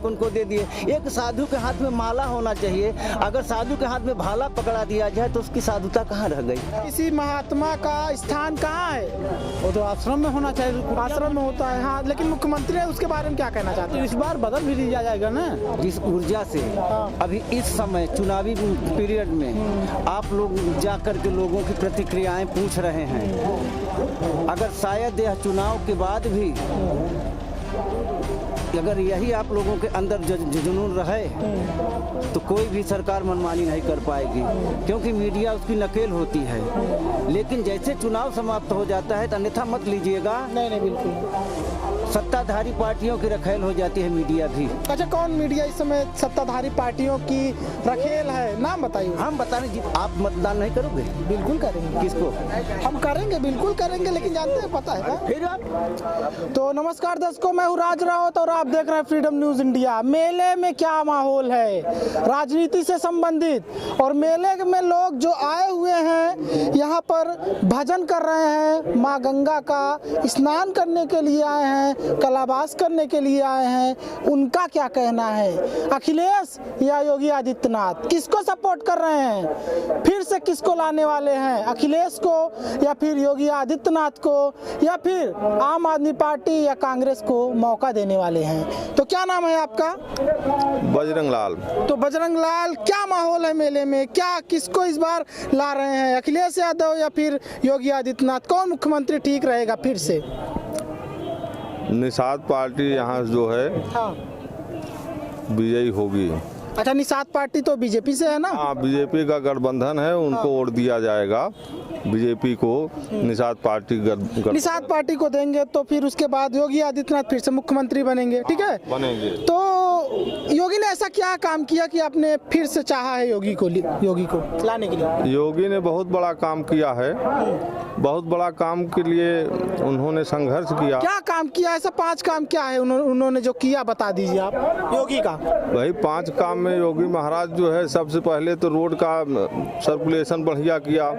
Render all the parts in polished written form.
Mic उनको दे दिए। एक साधु के हाथ में माला होना चाहिए, अगर साधु के हाथ में भाला पकड़ा दिया जाए तो उसकी साधुता कहाँ रह गई? किसी महात्मा का स्थान कहाँ है? वो तो आश्रम में होना चाहिए, आश्रम में होता है। हाँ, लेकिन मुख्यमंत्री है, उसके बारे में क्या कहना चाहते हैं? इस बार बदल भी दिया जाएगा ना। जिस ऊर्जा से अभी इस समय चुनावी पीरियड में आप लोग जाकर के लोगों की प्रतिक्रियाएं पूछ रहे हैं, अगर शायद यह चुनाव के बाद भी अगर यही आप लोगों के अंदर जुनून रहे तो कोई भी सरकार मनमानी नहीं कर पाएगी, क्योंकि मीडिया उसकी नकेल होती है। लेकिन जैसे चुनाव समाप्त हो जाता है तो अन्यथा मत लीजिएगा, नहीं बिल्कुल सत्ताधारी पार्टियों की रखेल हो जाती है मीडिया भी। अच्छा, कौन मीडिया इस समय सत्ताधारी पार्टियों की रखेल है? नाम बताइए। हम बताने आप मतदान नहीं करोगे? बिल्कुल करेंगे। किसको? हम करेंगे, बिल्कुल करेंगे, लेकिन जानते हैं, पता है फिर आप। तो नमस्कार दर्शकों, मैं हूँ राज रावत और आप देख रहे हैं फ्रीडम न्यूज इंडिया। मेले में क्या माहौल है राजनीति से संबंधित, और मेले में लोग जो आए हुए हैं यहाँ पर भजन कर रहे हैं, माँ गंगा का स्नान करने के लिए आए हैं, कलाबास करने के लिए आए हैं, उनका क्या कहना है? अखिलेश या योगी आदित्यनाथ, किसको सपोर्ट कर रहे हैं? फिर से किसको लाने वाले हैं? अखिलेश को या फिर योगी आदित्यनाथ को या फिर आम आदमी पार्टी या कांग्रेस को मौका देने वाले हैं? तो क्या नाम है आपका? बजरंग लाल। तो बजरंग लाल, क्या माहौल है मेले में? क्या किसको इस बार ला रहे हैं, अखिलेश यादव या फिर योगी आदित्यनाथ? कौन मुख्यमंत्री ठीक रहेगा फिर से? निषाद पार्टी यहाँ जो है विजयी होगी। अच्छा, निषाद पार्टी तो बीजेपी से है ना? हाँ, बीजेपी का गठबंधन है, उनको वोट दिया जाएगा। बीजेपी को निषाद पार्टी निषाद पार्टी को देंगे तो फिर उसके बाद योगी आदित्यनाथ फिर से मुख्यमंत्री बनेंगे। ठीक है, बनेंगे। तो योगी ने ऐसा क्या काम किया कि आपने फिर से चाहा है योगी को लाने के लिए? योगी ने बहुत बड़ा काम किया है, बहुत बड़ा काम के लिए उन्होंने संघर्ष किया। क्या काम किया? ऐसा 5 काम क्या है उन्होंने जो किया, बता दीजिए आप योगी का। वही 5 काम में योगी महाराज जो है, सबसे पहले तो रोड का सर्कुलेशन बढ़िया किया,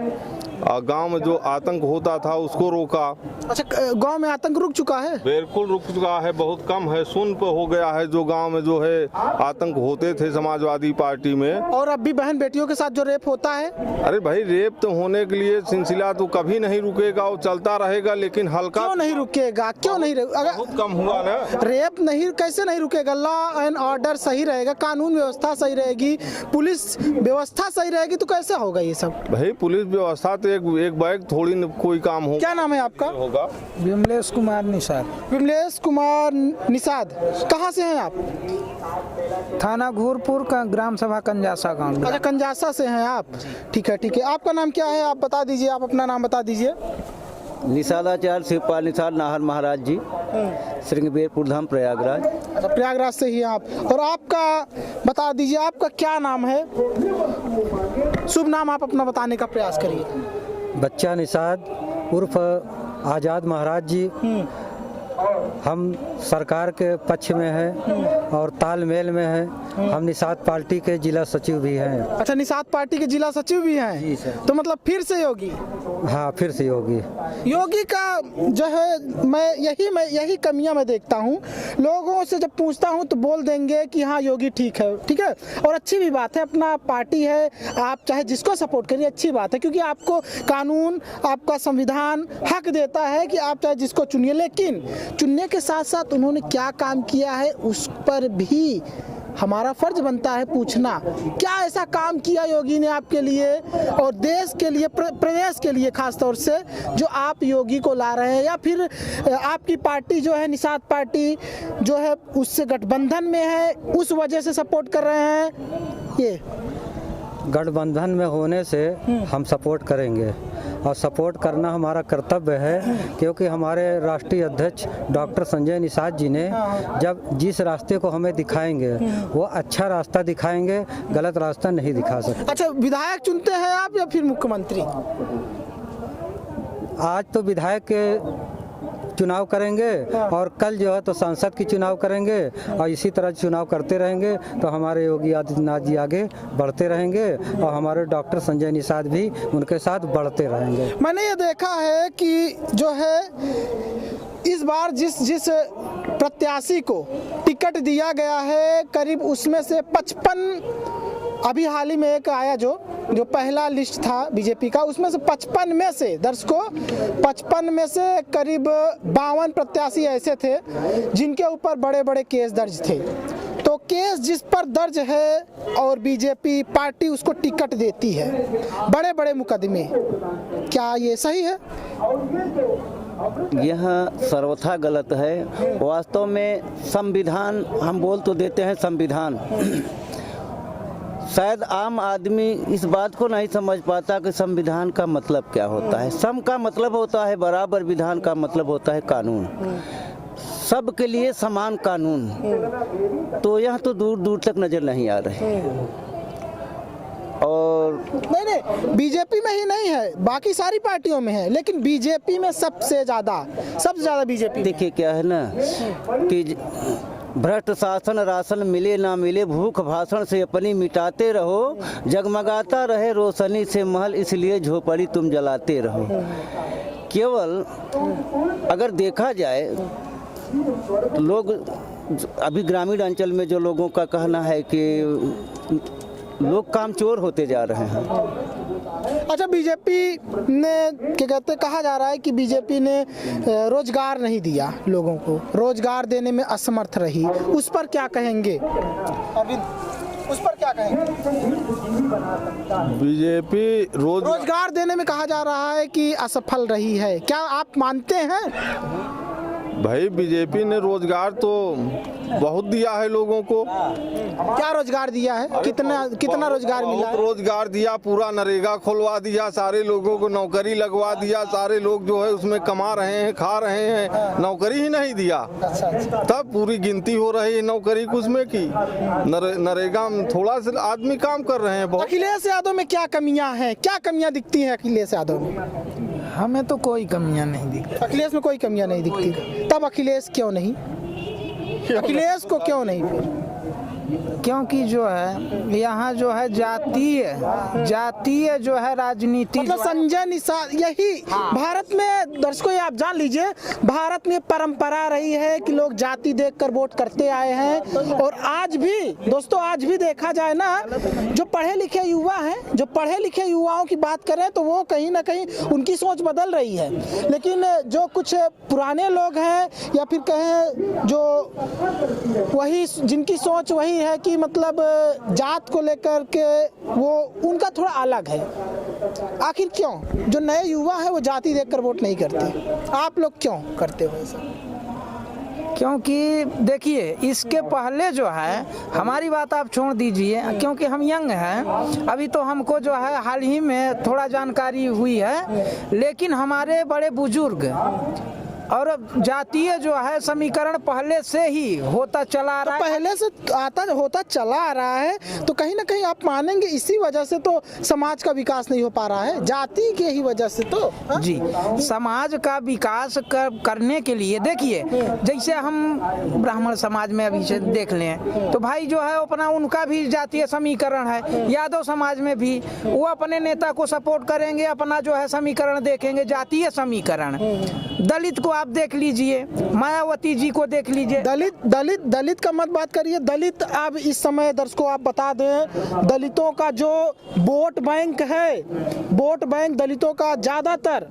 गांव में जो आतंक होता था उसको रोका। अच्छा, गांव में आतंक रुक चुका है? बिल्कुल रुक चुका है, बहुत कम है, शून्य पे हो गया है। जो गांव में जो है आतंक होते थे समाजवादी पार्टी में, और अब भी बहन बेटियों के साथ जो रेप होता है। अरे भाई, रेप तो होने के लिए सिलसिला तो कभी नहीं रुकेगा, वो चलता रहेगा, लेकिन हल्का क्यों नहीं रुकेगा? क्यों नहीं? बहुत कम हुआ ना। रेप नहीं, कैसे नहीं रुकेगा? लॉ एंड ऑर्डर सही रहेगा, कानून व्यवस्था सही रहेगी, पुलिस व्यवस्था सही रहेगी, तो कैसे होगा ये सब? भाई, पुलिस व्यवस्था तो एक बैग थोड़ी कोई काम हो। क्या नाम है आपका? होगा विमलेश कुमार निषाद। विमलेश कुमार निषाद, कहाँ से हैं आप? थाना घूरपुर का, ग्राम सभा कंजासा गाँव। अच्छा, कंजासा से हैं आप। ठीक है, ठीक है। आपका नाम क्या है? आप बता दीजिए, आप अपना नाम बता दीजिए। निषादाचार्य शिवपाल निषाद, नाहर महाराज जी, श्रृंगबेरपुर धाम, प्रयागराज। अच्छा, प्रयागराज से ही आप। और आपका बता दीजिए, आपका क्या नाम है? शुभ नाम आप अपना बताने का प्रयास करिए। बच्चा निषाद उर्फ आज़ाद महाराज जी। हम सरकार के पक्ष में हैं और तालमेल में हैं। हम निषाद पार्टी के जिला सचिव भी हैं। अच्छा, निषाद पार्टी के जिला सचिव भी हैं? जी सर। तो मतलब फिर से योगी? हाँ, फिर से योगी। योगी का जो है, मैं यही कमियां मैं देखता हूँ। लोगों से जब पूछता हूँ तो बोल देंगे कि हाँ योगी ठीक है, ठीक है, और अच्छी भी बात है, अपना पार्टी है, आप चाहे जिसको सपोर्ट करिए, अच्छी बात है, क्योंकि आपको कानून, आपका संविधान हक देता है कि आप चाहे जिसको चुनिए। लेकिन चुनने के साथ साथ उन्होंने क्या काम किया है उस पर भी हमारा फर्ज बनता है पूछना। क्या ऐसा काम किया योगी ने आपके लिए और देश के लिए, प्रदेश के लिए खास तौर से, जो आप योगी को ला रहे हैं? या फिर आपकी पार्टी जो है निषाद पार्टी जो है उससे गठबंधन में है, उस वजह से सपोर्ट कर रहे हैं? ये गठबंधन में होने से हम सपोर्ट करेंगे और सपोर्ट करना हमारा कर्तव्य है, क्योंकि हमारे राष्ट्रीय अध्यक्ष डॉक्टर संजय निषाद जी ने जब जिस रास्ते को हमें दिखाएंगे वो अच्छा रास्ता दिखाएंगे, गलत रास्ता नहीं दिखा सकते। अच्छा, विधायक चुनते हैं आप या फिर मुख्यमंत्री? आज तो विधायक के चुनाव करेंगे और कल जो है तो सांसद की चुनाव करेंगे, और इसी तरह चुनाव करते रहेंगे तो हमारे योगी आदित्यनाथ जी आगे बढ़ते रहेंगे और हमारे डॉक्टर संजय निषाद भी उनके साथ बढ़ते रहेंगे। मैंने ये देखा है कि जो है इस बार जिस प्रत्याशी को टिकट दिया गया है, करीब उसमें से 55, अभी हाल ही में एक आया जो पहला लिस्ट था बीजेपी का, उसमें से 55 में से दर्शकों 55 में से करीब 52 प्रत्याशी ऐसे थे जिनके ऊपर बड़े बड़े केस दर्ज थे। तो केस जिस पर दर्ज है और बीजेपी पार्टी उसको टिकट देती है, बड़े बड़े मुकदमे, क्या ये सही है? यह सर्वथा गलत है। वास्तव में संविधान, हम बोल तो देते हैं संविधान, शायद आम आदमी इस बात को नहीं समझ पाता कि संविधान का मतलब क्या होता है। सम का मतलब होता है बराबर, विधान का मतलब होता है कानून, सबके लिए समान कानून। तो यह तो दूर दूर तक नजर नहीं आ रहे। और नहीं, बीजेपी में ही नहीं है, बाकी सारी पार्टियों में है, लेकिन बीजेपी में सबसे ज्यादा बीजेपी। देखिए क्या है ना कि भ्रष्ट शासन राशन मिले ना मिले, भूख भाषण से अपनी मिटाते रहो, जगमगाता रहे रोशनी से महल, इसलिए झोपड़ी तुम जलाते रहो। केवल अगर देखा जाए तो लोग अभी ग्रामीण अंचल में जो लोगों का कहना है कि लोग कामचोर होते जा रहे हैं। अच्छा, बीजेपी ने क्या कहते, कहा जा रहा है कि बीजेपी ने रोजगार नहीं दिया लोगों को, रोजगार देने में असमर्थ रही, उस पर क्या कहेंगे? उस पर क्या कहेंगे? बीजेपी रोजगार देने में कहा जा रहा है कि असफल रही है, क्या आप मानते हैं? भाई बीजेपी ने रोजगार तो बहुत दिया है लोगों को। क्या रोजगार दिया है? कितना रोजगार मिला है? रोजगार दिया, पूरा नरेगा खुलवा दिया, सारे लोगों को नौकरी लगवा दिया, सारे लोग जो है उसमें कमा रहे हैं, खा रहे हैं, नौकरी ही नहीं दिया। तब पूरी गिनती हो रही है नौकरी की, उसमें की नरेगा में थोड़ा सा आदमी काम कर रहे हैं। बहुत। अखिलेश यादव में क्या कमियां हैं, क्या कमियां दिखती हैं अखिलेश यादव में? हमें तो कोई कमियां नहीं दिखती। अखिलेश में कोई कमियां नहीं दिखती, तब अखिलेश क्यों नहीं? अखिलेश को क्यों नहीं? क्योंकि जो है यहाँ जो है जातीय जो है राजनीति, मतलब संजय निषाद, यही भारत में दर्शकों ये आप जान लीजिए, भारत में परंपरा रही है कि लोग जाति देखकर वोट करते आए हैं। और आज भी दोस्तों, आज भी देखा जाए ना, जो पढ़े लिखे युवा हैं, जो पढ़े लिखे युवाओं की बात करें तो वो कहीं ना कहीं उनकी सोच बदल रही है, लेकिन जो कुछ पुराने लोग हैं या फिर कहें जो वही जिनकी सोच वही है कि मतलब जात को लेकर के वो उनका थोड़ा अलग है। आखिर क्यों जो नए युवा है वो जाति देखकर वोट नहीं करते? आप लोग क्यों करते हो ऐसा? क्योंकि देखिए इसके पहले जो है, हमारी बात आप छोड़ दीजिए, क्योंकि हम यंग हैं, अभी तो हमको जो है हाल ही में थोड़ा जानकारी हुई है, लेकिन हमारे बड़े बुजुर्ग और जातीय जो है समीकरण पहले से ही होता चला आ रहा है, पहले से होता चला आ रहा है। तो कहीं ना कहीं आप मानेंगे इसी वजह से तो समाज का विकास नहीं हो पा रहा है, जाति के ही वजह से। तो जी, समाज का विकास करने के लिए देखिए, जैसे हम ब्राह्मण समाज में अभी से देख लें तो भाई जो है अपना उनका भी जातीय समीकरण है, यादव समाज में भी वो अपने नेता को सपोर्ट करेंगे, अपना जो है समीकरण देखेंगे, जातीय समीकरण। दलित को आप देख लीजिए, मायावती जी को देख लीजिए। दलित का मत बात करिए। दलित अब इस समय दर्शकों आप बता दें, दलितों का जो वोट बैंक है, वोट बैंक दलितों का ज्यादातर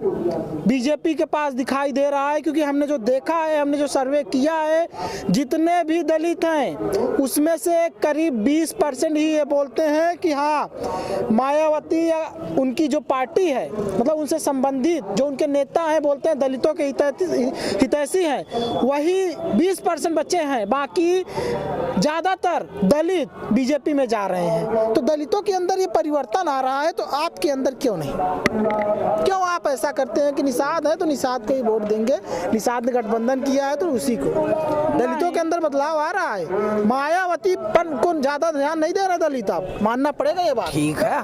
बीजेपी के पास दिखाई दे रहा है, क्योंकि हमने जो देखा है, हमने जो सर्वे किया है, जितने भी दलित हैं उसमें से करीब 20% ही ये बोलते हैं कि हाँ मायावती या उनकी जो पार्टी है, मतलब उनसे संबंधित जो उनके नेता हैं, बोलते हैं दलितों के हितैषी हैं। वही 20% बच्चे हैं, बाकी ज्यादातर दलित बीजेपी में जा रहे हैं। तो दलितों के अंदर ये परिवर्तन आ रहा है, तो आपके अंदर क्यों नहीं? क्यों आप ऐसा करते हैं कि निषाद है तो निषाद को ही वोट देंगे, निषाद ने गठबंधन किया है तो उसी को? दलितों के अंदर बदलाव आ रहा है, मायावती पर को ज्यादा ध्यान नहीं दे रहा दलित, आप मानना पड़ेगा ये बात। ठीक है,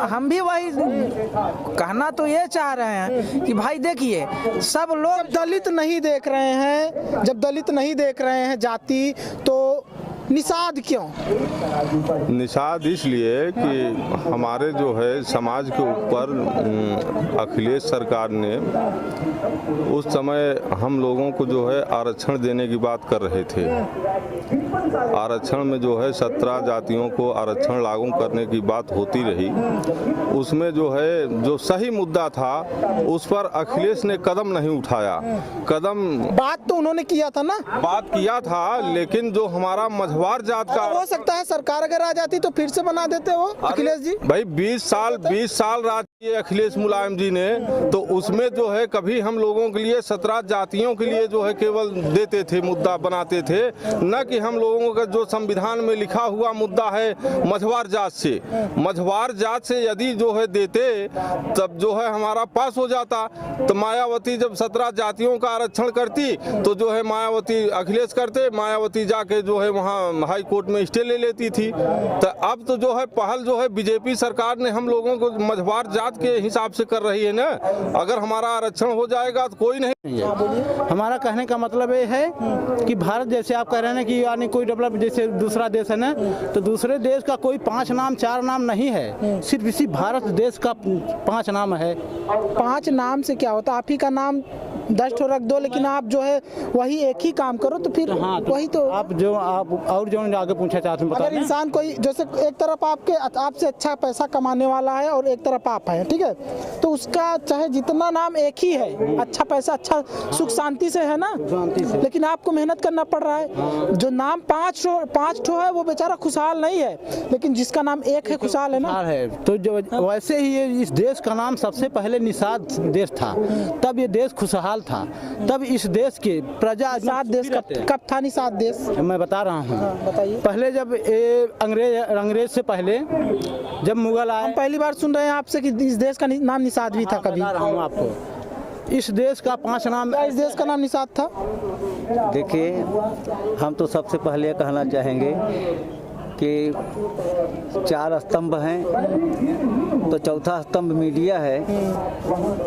हम भी वही कहना तो ये चाह रहे हैं कि भाई देखिए, सब लोग दलित नहीं देख रहे हैं, जब दलित नहीं देख रहे हैं जाति, तो निषाद क्यों? निषाद इसलिए कि हमारे जो है समाज के ऊपर अखिलेश सरकार ने उस समय हम लोगों को जो है आरक्षण देने की बात कर रहे थे। आरक्षण में जो है 17 जातियों को आरक्षण लागू करने की बात होती रही। उसमें जो है जो सही मुद्दा था उस पर अखिलेश ने कदम नहीं उठाया। बात तो उन्होंने किया था ना, बात किया था, लेकिन जो हमारा मझवार जात का हो सकता है सरकार अगर आ जाती तो फिर से बना देते वो अखिलेश जी। भाई 20 साल राज किए अखिलेश मुलायम जी ने, तो उसमें जो है कभी हम लोगों के लिए 17 जातियों के लिए जो है केवल देते थे, मुद्दा बनाते थे, न कि हम लोगों का जो संविधान में लिखा हुआ मुद्दा है मझवार जात से यदि जो है देते तब जो है हमारा पास हो जाता। तो मायावती जब 17 जातियों का आरक्षण करती तो जो है मायावती अखिलेश करते, मायावती जाके जो है वहाँ हाई कोर्ट में स्टे ले लेती थी। तो अब तो जो है पहल जो है बीजेपी सरकार ने हम लोगों को मझवार जात के हिसाब से कर रही है ना। अगर हमारा आरक्षण हो जाएगा तो कोई नहीं। हमारा कहने का मतलब ये है कि भारत जैसे आप कह रहे हैं कि यानी कोई डेवलप जैसे दूसरा देश है ना, तो दूसरे देश का कोई 5 नाम 4 नाम नहीं है, सिर्फ इसी भारत देश का 5 नाम है। 5 नाम से क्या होता? आप ही का नाम 10 ठो रख दो, लेकिन आप जो है वही एक ही काम करो तो फिर हाँ, वही तो आप और जो आगे पूछा चाहते हैं अगर इंसान कोई जैसे एक तरफ आपसे अच्छा पैसा कमाने वाला है और एक तरफ आप हैं, ठीक है, तो उसका चाहे जितना नाम एक ही है, अच्छा पैसा अच्छा सुख शांति से है ना, लेकिन आपको मेहनत करना पड़ रहा है। जो नाम 5 ठो है वो बेचारा खुशहाल नहीं है, लेकिन जिसका नाम एक है खुशहाल है ना। तो जो वैसे ही इस देश का नाम सबसे पहले निषाद देश था, तब ये देश खुशहाल था, तब इस देश के प्रजा निषाद देश कब था? निषाद देश मैं बता रहा हूँ। बताइए। पहले जब अंग्रेज से पहले जब मुगल आए, हम पहली बार सुन रहे हैं आपसे कि इस देश का नाम निषाद भी था। कभी बता रहा हूँ आपको, इस देश का 5 नाम, इस देश का नाम निषाद था। देखिए, हम तो सबसे पहले कहना चाहेंगे कि 4 स्तंभ हैं, तो चौथा स्तंभ मीडिया है।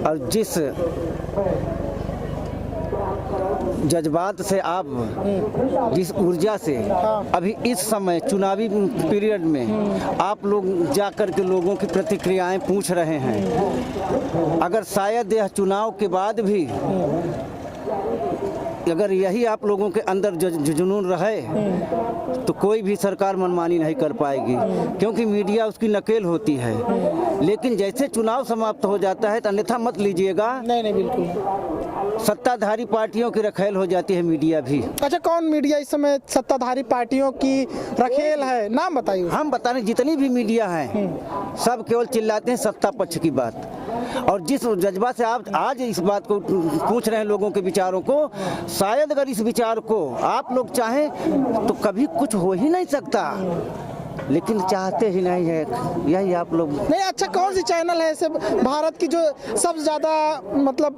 और जिस जज्बात से आप, जिस ऊर्जा से अभी इस समय चुनावी पीरियड में आप लोग जाकर के लोगों की प्रतिक्रियाएं पूछ रहे हैं, अगर शायद यह चुनाव के बाद भी अगर यही आप लोगों के अंदर जुनून रहे तो कोई भी सरकार मनमानी नहीं कर पाएगी, क्योंकि मीडिया उसकी नकेल होती है। लेकिन जैसे चुनाव समाप्त हो जाता है तो अन्यथा मत लीजिएगा, नहीं बिल्कुल सत्ताधारी पार्टियों की रखेल हो जाती है मीडिया भी। अच्छा, कौन मीडिया इस समय सत्ताधारी पार्टियों की रखेल है? नाम बताइए। हम बता रहे जितनी भी मीडिया हैं सब केवल चिल्लाते हैं सत्ता पक्ष की बात, और जिस जज्बा से आप आज इस बात को पूछ रहे हैं लोगों के विचारों को, शायद अगर इस विचार को आप लोग चाहें तो कभी कुछ हो ही नहीं सकता, लेकिन चाहते ही नहीं है, यही आप लोग नहीं। अच्छा, कौन सी चैनल है ऐसे भारत की जो सबसे ज्यादा मतलब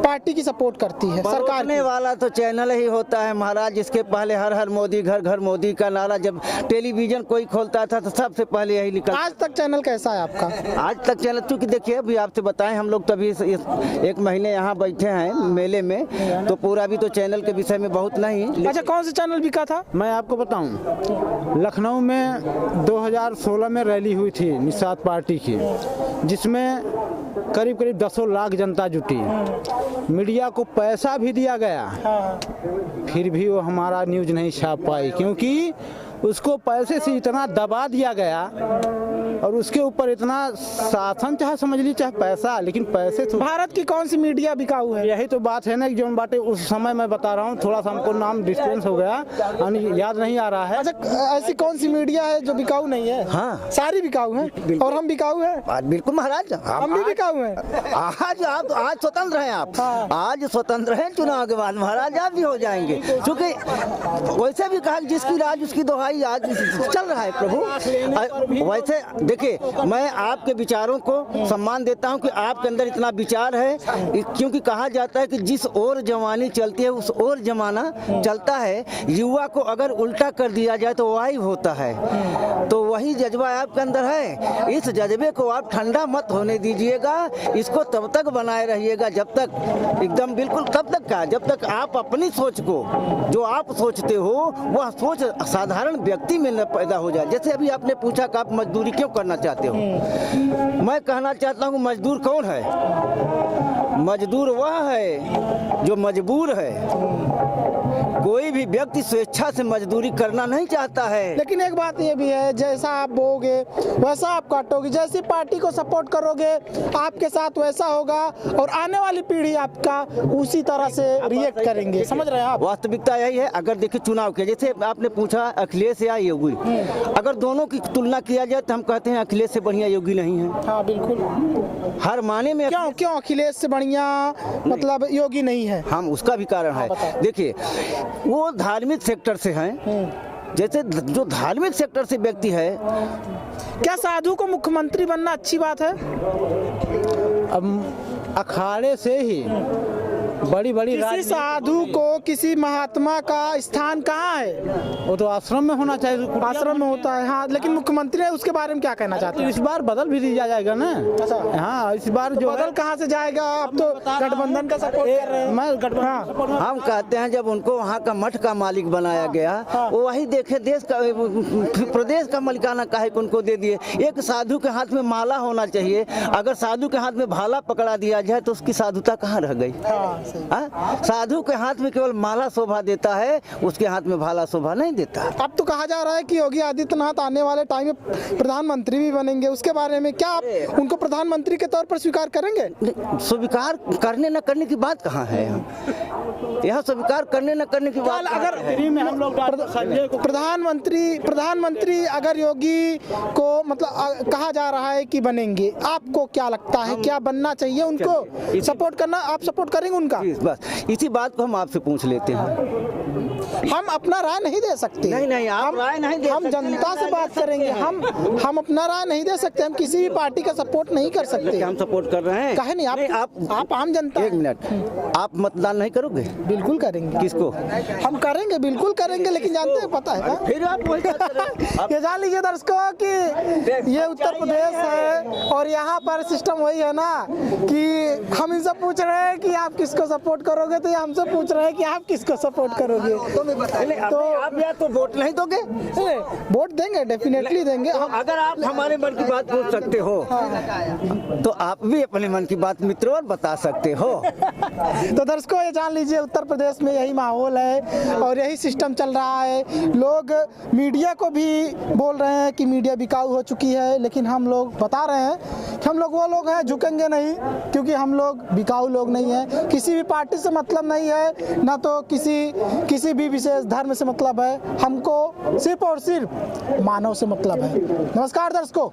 पार्टी की सपोर्ट करती है? सरकार ने वाला तो चैनल ही होता है महाराज, जिसके पहले हर हर मोदी घर घर मोदी का नारा जब टेलीविजन कोई खोलता था तो सबसे पहले यही निकल। आज तक चैनल कैसा है आपका? आज तक चैनल, क्योंकि देखिए अभी आपसे बताएं, हम लोग तभी 1 महीने यहाँ बैठे हैं मेले में, तो पूरा भी तो चैनल के विषय में बहुत नहीं। अच्छा, कौन सा चैनल बिका था? मैं आपको बताऊं, लखनऊ में 2016 में रैली हुई थी निषाद पार्टी की, जिसमें करीब 10 लाख जनता जुटी। मीडिया को पैसा भी दिया गया, फिर भी वो हमारा न्यूज़ नहीं छाप पाई, क्योंकि उसको पैसे से इतना दबा दिया गया और उसके ऊपर इतना शासन चाहे समझ लीजिए चाहे पैसा, लेकिन पैसे तो। भारत की कौन सी मीडिया बिकाऊ है? यही तो बात है ना, जो बातें उस समय मैं बता रहा हूँ, थोड़ा सा हमको नाम डिस्टेंस हो गया, याद नहीं आ रहा है। अच्छा, ऐसी कौन सी मीडिया है जो बिकाऊ नहीं है? हाँ, सारी बिकाऊ है। और हम बिकाऊ हैं? बिल्कुल महाराज, हम भी बिकाऊ हैं। आज स्वतंत्र हैं आप। हाँ। आज स्वतंत्र हैं, चुनाव के बाद महाराज आप भी हो जाएंगे, क्योंकि वैसे भी कहा जिसकी राज उसकी दोहाई आज चल रहा है प्रभु। वैसे देखिए, मैं आपके विचारों को सम्मान देता हूं कि आपके अंदर इतना विचार है, क्योंकि कहा जाता है कि जिस ओर जवानी चलती है उस ओर जमाना चलता है। युवा को अगर उल्टा कर दिया जाए तो वही होता है। तो वही जज्बा आपके अंदर है, इस जज्बे को आप ठंडा मत होने दीजिएगा, इसको तब तक बनाए रहिएगा जब तक एकदम बिल्कुल, तब तक का जब तक आप अपनी सोच को, जो आप सोचते हो वह सोच साधारण व्यक्ति में न पैदा हो जाए। जैसे अभी आपने पूछा कि आप मजदूरी क्यों करना चाहते हो, मैं कहना चाहता हूँ मजदूर कौन है? मजदूर वह है जो मजबूर है। कोई भी व्यक्ति स्वेच्छा से मजदूरी करना नहीं चाहता है। लेकिन एक बात ये भी है, जैसा आप बोगे वैसा आप काटोगे, जैसी पार्टी को सपोर्ट करोगे आपके साथ वैसा होगा, और आने वाली पीढ़ी आपका उसी तरह से रिएक्ट करेंगे। समझ रहे हैं आप? वास्तविकता यही है। अगर देखिए चुनाव के, जैसे आपने पूछा अखिलेश या योगी, अगर दोनों की तुलना किया जाए तो हम कहते हैं अखिलेश से बढ़िया योगी नहीं है। हाँ बिल्कुल। हर माने में क्यों अखिलेश से बढ़िया मतलब योगी नहीं है? हम उसका भी कारण है। देखिए, वो धार्मिक सेक्टर से हैं। जैसे जो धार्मिक सेक्टर से व्यक्ति है, क्या साधु को मुख्यमंत्री बनना अच्छी बात है? अब अखाड़े से ही बड़ी किसी साधु को, किसी महात्मा का स्थान कहाँ है? वो तो आश्रम में होना चाहिए। आश्रम में होता है, हाँ। लेकिन मुख्यमंत्री है, उसके बारे में क्या कहना चाहते हैं? इस बार बदल भी दिया जाएगा ना। हाँ, इस बार तो जो बदल कहाँ से जाएगा? अब तो गठबंधन का सपोर्ट कर रहे हैं। मैं गठबंधन हम कहते हैं जब उनको वहाँ का मठ का मालिक बनाया गया, वो वही देखे देश का, प्रदेश का मालिकाना काहे को उनको दे दिए। एक साधु के हाथ में माला होना चाहिए। अगर साधु के हाथ में भाला पकड़ा दिया जाए तो उसकी साधुता कहाँ रह गई? साधु के हाथ में केवल माला शोभा देता है, उसके हाथ में भाला शोभा नहीं देता। अब तो कहा जा रहा है कि योगी आदित्यनाथ आने वाले टाइम में प्रधानमंत्री भी बनेंगे, उसके बारे में क्या आप उनको प्रधानमंत्री के तौर पर स्वीकार करेंगे? स्वीकार करने न करने की बात कहाँ है? यहाँ स्वीकार करने न करने की बात अगर हम लोग प्रधानमंत्री अगर योगी को मतलब कहा जा रहा है कि बनेंगे, आपको क्या लगता है क्या बनना चाहिए? उनको सपोर्ट करना, आप सपोर्ट करेंगे उनका? बस इसी बात को हम आपसे पूछ लेते हैं। हम अपना राय नहीं दे सकते। नहीं, आप राय नहीं दे हम सकते। जनता से बात करेंगे। हम अपना राय नहीं दे सकते। हम किसी भी पार्टी का सपोर्ट नहीं कर सकते। हम सपोर्ट कर रहे हैं। कहे नहीं, आप आम जनता। एक मिनट, आप मतदान नहीं करोगे? बिल्कुल करेंगे। किसको? हम करेंगे, बिल्कुल करेंगे, लेकिन जानते हैं, पता है फिर आप वही बात कर रहे हैं। ये जान लीजिए दर्शकों कि ये उत्तर प्रदेश है और यहाँ पर सिस्टम वही है ना कि हम इनसे पूछ रहे हैं कि आप किसको सपोर्ट करोगे, तो ये हमसे पूछ रहे हैं कि आप किसको सपोर्ट करोगे। तो आप या तो वोट नहीं दोगे? वोट देंगे, डेफिनेटली देंगे। अगर आप हमारे मन की बात पूछ सकते हो तो आप भी अपने मन की बात मित्रों और बता सकते हो। तो दर्शकों ये जान लीजिए उत्तर प्रदेश में यही माहौल है और यही सिस्टम चल रहा है। लोग मीडिया को भी बोल रहे हैं कि मीडिया बिकाऊ हो चुकी है, लेकिन हम लोग बता रहे हैं कि हम लोग वो लोग हैं झुकेंगे नहीं, क्योंकि हम लोग बिकाऊ लोग नहीं हैं। किसी भी पार्टी से मतलब नहीं है, ना तो किसी भी विशेष धर्म से मतलब है। हमको सिर्फ और सिर्फ मानव से मतलब है। नमस्कार दर्शकों।